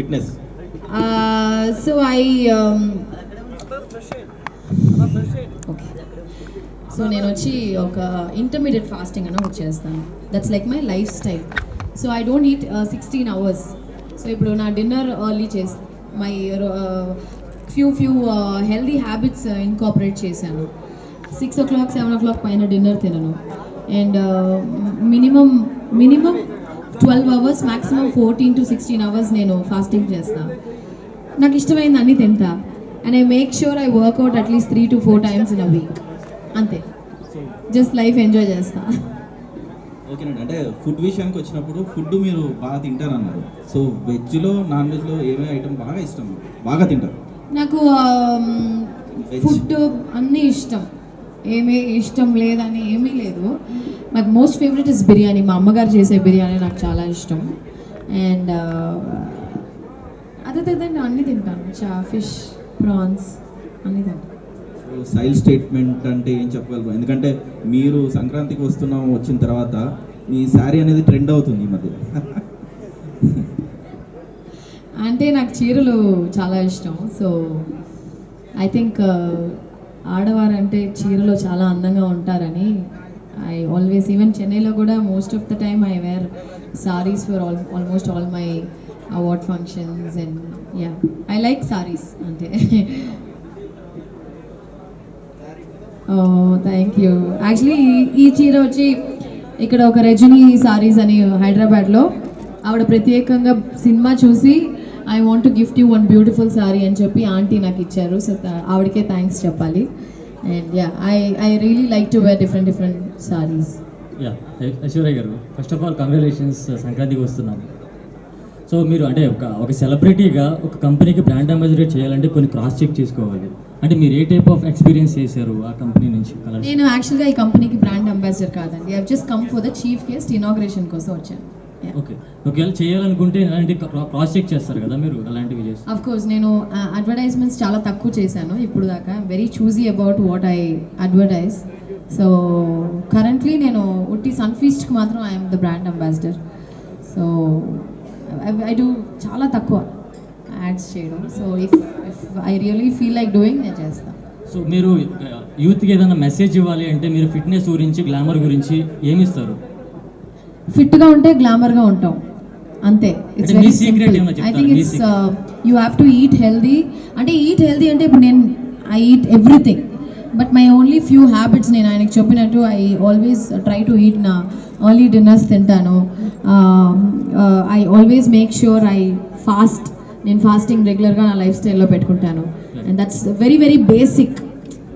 Fitness? So okay, so నేను వచ్చి ఒక ఇంటర్మీడియట్ ఫాస్టింగ్ అని ఒకటి చేస్తాను. That's like my lifestyle. So I don't eat 16 hours. So ఇప్పుడు నా డిన్నర్ ఎర్లీ చేస్తాను. My few healthy habits incorporate చేశాను. 6 o'clock 7 o'clock పైన డిన్నర్ తినను. And minimum 12 hours, maximum 14 to 16 hours నేను ఫాస్టింగ్ చేస్తాను. నాకు ఇష్టమైంది అన్నీ తింటా. And I make sure I work out at least 3 to 4 times in a week. అంతే, జస్ట్ లైఫ్ ఎంజాయ్ చేస్తా. ఓకేనండి. అంటే ఫుడ్ విషయానికి వచ్చినప్పుడు ఫుడ్ మీరు బాగా తింటారన్నారు. సో వెజ్లో నాన్ వెజ్లో ఏమేమి ఐటమ్ బాగా ఇష్టం, బాగా తింటారు? నాకు ఫుడ్ అన్నీ ఇష్టం, ఏమీ ఇష్టం లేదని ఏమీ లేదు. నాకు మోస్ట్ ఫేవరెట్ ఇస్ బిర్యానీ. మా అమ్మగారు చేసే బిర్యానీ నాకు చాలా ఇష్టం. అండ్ అదే అన్నీ తింటాను. ఫిష్, ప్రాన్స్ అన్నీ తింటాను. స్టైల్ స్టేట్మెంట్ అంటే ఏం చెప్పగలరు? ఎందుకంటే మీరు సంక్రాంతికి వచ్చిన తర్వాత మీ శారీ అనేది ట్రెండ్ అవుతుంది ఈ మధ్య. అంటే నాకు చీరలు చాలా ఇష్టం. సో ఐ థింక్ ఆడవారంటే చీరలో చాలా అందంగా ఉంటారని ఐ ఆల్వేస్, ఈవెన్ చెన్నైలో కూడా most of the time I wear saris for almost all my award functions. And yeah, I like saris అంటే. Thank you. యాక్చువల్లీ ఈ చీర వచ్చి ఇక్కడ ఒక రజనీ సారీస్ అని హైదరాబాద్లో ఆవిడ ప్రత్యేకంగా సినిమా చూసి I want to gift you one beautiful sari అని చెప్పి ఆంటీ నాకు ఇచ్చారు. సో ఆవిడకే థ్యాంక్స్ చెప్పాలి. And yeah, I really like to wear different saris. Yeah, Aishwarya garu, first of all congratulations, సంక్రాంతికి వస్తున్నాను. సో మీరు అంటే ఒక సెలబ్రిటీగా ఒక కంపెనీకి బ్రాండ్ అంబాసిడర్ చేయాలంటే కొన్ని క్రాస్ చెక్ చేసుకోవాలి. అంటే మీరు ఏ టైప్ ఆఫ్ ఎక్స్పీరియన్స్ చేశారు ఆ కంపెనీ నుంచి? నేను యాక్చువల్గా ఈ కంపెనీకి బ్రాండ్ అంబాసిడర్ కాదండి. I just come for the chief guest inauguration కోసం వచ్చాను. ఓకే, ఒకవేళ చేయాలనుకుంటే అలాంటి క్రాస్ చెక్ చేస్తారు కదా మీరు, అలాంటివి చేస్తారు? అఫ్ కోర్స్, నేను అడ్వర్టైజ్మెంట్స్ చాలా తక్కువ చేశాను ఇప్పుడు దాకా. Very choosy about what I advertise. So currently నేను ఉట్టి సన్ఫీస్ట్కి మాత్రం I'm the brand ambassador. So I do చాలా తక్కువ యాడ్స్ చేయడం. So if I really feel like doing, నేను చేస్తాను. సో మీరు యూత్కి ఏదైనా మెసేజ్ ఇవ్వాలి అంటే మీరు ఫిట్నెస్ గురించి, గ్లామర్ గురించి ఏమి ఇస్తారు? ఫిట్గా ఉంటే గ్లామర్గా ఉంటాం, అంతే. It's very simple. I think it's you have to eat healthy. అంటే ఈట్ హెల్దీ అంటే ఇప్పుడు నేను I eat everything, but my only few habits నేను ఆయనకు చెప్పినట్టు I always try to eat నా ఎర్లీ డిన్నర్స్ తింటాను. I always make sure I fast. నేను ఫాస్టింగ్ రెగ్యులర్గా నా లైఫ్ స్టైల్లో పెట్టుకుంటాను. And that's very very basic,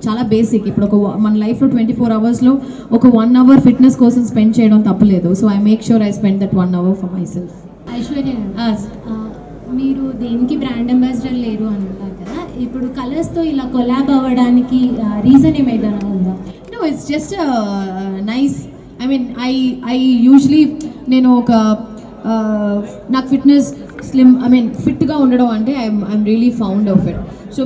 చాలా బేసిక్. ఇప్పుడు మన లైఫ్లో 24 hours ఒక 1 hour ఫిట్నెస్ కోసం స్పెండ్ చేయడం తప్పలేదు. So I make sure I spend that 1 hour for my self. Aishwarya, మీరు దేనికి బ్రాండ్ అంబాసిడర్ లేరు అంటారు కదా, ఇప్పుడు కలర్స్తో ఇలా కొలాబ్ అవ్వడానికి రీజన్ ఏమైనా ఉందా? No, it's just nice. I mean I usually నేను ఒక నాకు ఫిట్నెస్ ఫిట్గా ఉండడం అంటే I'm really fond of it. So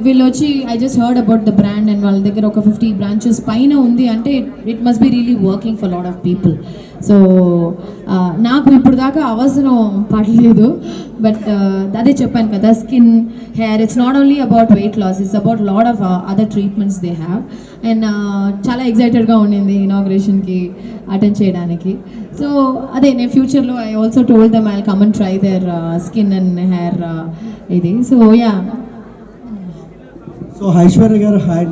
వీళ్ళు వచ్చి I just heard about the brand and వాళ్ళ దగ్గర ఒక 50 branches పైన ఉంది అంటే it must be really working for lot of people. So నాకు ఇప్పుడు దాకా అవసరం పడలేదు. బట్ అదే చెప్పాను కదా, skin, hair, it's not only about weight loss, it's about lot of other treatments they have. And చాలా ఎగ్జైటెడ్గా ఉండింది ఇనాగ్రేషన్కి అటెండ్ చేయడానికి. సో అదే నేను ఫ్యూచర్లో I also told them I will come and try their skin and hair ఇది. So yeah. So Aishwarya గారు, hi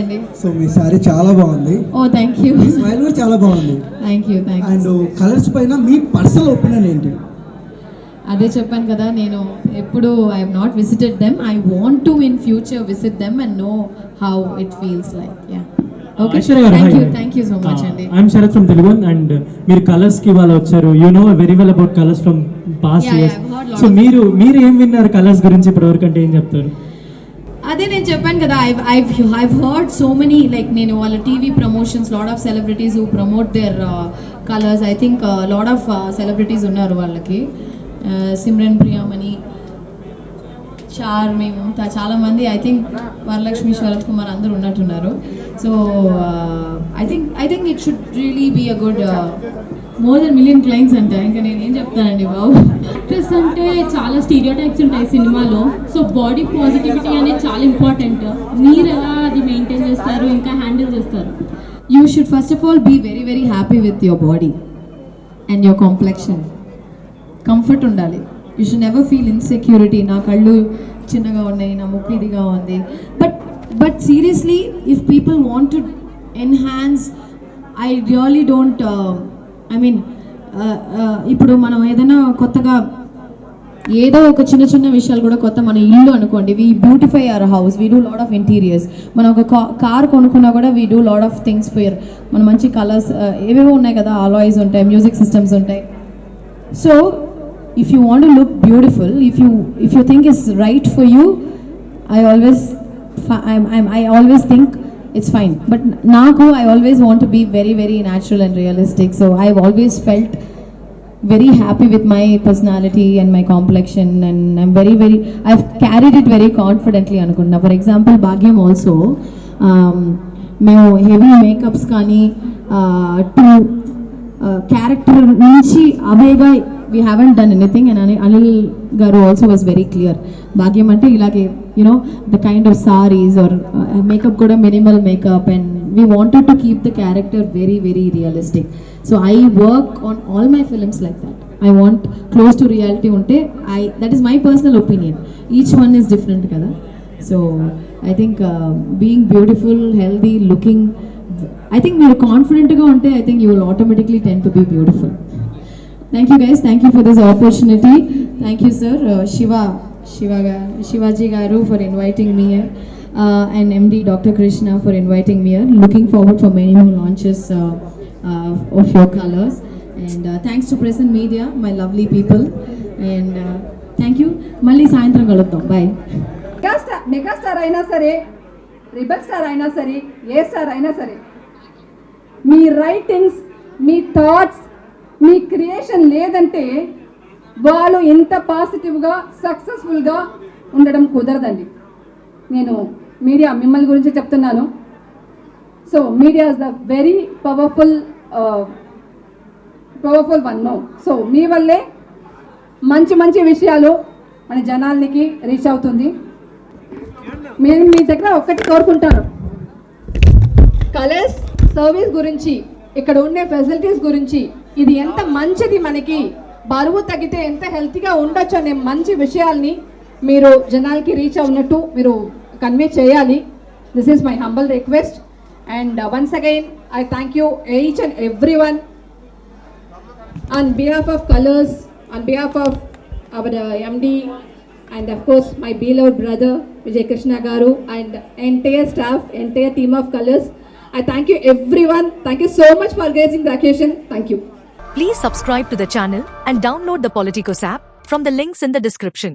అండి. So మీ sorry చాలా బాగుంది. ఓ థ్యాంక్ యూ. స్మైల్ కూడా చాలా బాగుంది. Thank you. అండ్ కలర్స్ పైన మీ పర్సనల్ ఒపీనియన్ ఏంటి? అదే చెప్పాను కదా, నేను ఎప్పుడు I have not visited them. I want to in future visit them and know how it feels like. Yeah, okay, thank you so much అండి. I'm Sharath from Telugu. And మీరు Colors కి ఇవాళ వచ్చారు. You know very well about Colors from past years. So మీరు ఏం విన్నారు colours గురించి ఇప్పటివరకు, అంటే ఏం చెప్తారు? అదే నేను చెప్పాను కదా, I've heard so many, like నేను వాళ్ళ TV promotions, lot of celebrities who promote their colors. I think lot of celebrities ఉన్నారు వాళ్ళకి. సిమ్రన్ ప్రియామణి, చార్మి, మమతా, చాలామంది, ఐ థింక్ వరలక్ష్మి, శరత్ కుమార్ అందరూ ఉన్నట్టున్నారు. So I think it should really be a good more than million clients అంట, ఇంకా నేను ఏం చెప్తానండి బాబు. యాక్ట్రెస్ అంటే చాలా స్టీరియోటైప్స్ ఉంటాయి సినిమాలో, సో బాడీ పాజిటివిటీ అనేది చాలా ఇంపార్టెంట్. మీరు ఎలా అది మెయింటైన్ చేస్తారు, ఇంకా హ్యాండిల్ చేస్తారు? You should first of all be very very happy with your body and your complexion. Comfort ఉండాలి. You should never feel insecurity. నా కళ్ళు చిన్నగా ఉన్నాయి, నా ముక్కు ఇదిగా ఉంది. But seriously, if people want to enhance, I really don't ఇప్పుడు మనం ఏదైనా కొత్తగా ఏదో ఒక చిన్న చిన్న విషయాలు కూడా కొత్త, మన ఇల్లు అనుకోండి, we beautify our house, we do lot of interiors. మనం ఒక కార్ కొనుక్కున్నా కూడా we do lot of things for మన మంచి కలర్స్ ఏవేవో ఉన్నాయి కదా, అలాయ్స్ ఉంటాయి, మ్యూజిక్ సిస్టమ్స్ ఉంటాయి. So if you want to look beautiful, if you think it's right for you, I always think it's fine. But naku, I always want to be very very natural and realistic, so I've always felt very happy with my personality and my complexion, and I've carried it very confidently anukunna. For example, Bhagyam also మేము heavy makeups కానీ to character నుంచి అవేగా we haven't done anything, and Anil garu also was very clear. Bhagyam ante ilage, you know, the kind of sarees or makeup kuda minimal makeup, and we wanted to keep the character very very realistic. So I work on all my films like that. I want close to reality unte, that is my personal opinion. Each one is different kada. So I think being beautiful, healthy looking, I think meer confident ga unte, I think you will automatically tend to be beautiful. Thank you guys, thank you for this opportunity. Thank you sir, Shivaji garu for inviting me here, and MD Dr. Krishna for inviting me here. Looking forward for many more launches of your colors, and thanks to Present Media, my lovely people, and thank you. Malli సాయంత్రం కలుద్దాం, bye. Megastar అయినా సరే, rebel star అయినా సరే, ఏ star అయినా సరే, మీ writings, మీ thoughts, మీ creation లేదంటే వాళ్ళు ఇంత పాజిటివ్గా సక్సెస్ఫుల్గా ఉండడం కుదరదండి. నేను మీడియా మిమ్మల్ని గురించి చెప్తున్నాను. So media is the very powerful one. No, so మీ వల్లే మంచి మంచి విషయాలు మన జనాలకి రీచ్ అవుతుంది. నేను మీ దగ్గర ఒక్కటి కోరుకుంటాను, కలర్స్ సర్వీస్ గురించి, ఇక్కడ ఉండే ఫెసిలిటీస్ గురించి, ఇది ఎంత మంచిది, మనకి బరువు తగ్గితే ఎంత హెల్తీగా ఉండొచ్చు అనే మంచి విషయాల్ని మీరు జనాలకి రీచ్ అవునట్టు మీరు కన్వే చేయాలి. This is my humble request, and once again I thank you each and every one on behalf of colours, on behalf of our MD, and of course my beloved brother Vijay Krishna garu, and entire staff, entire team of Colors. I thank you everyone. Thank you so much for gracing the occasion. Thank you. Please subscribe to the channel and download the Politicos app from the links in the description.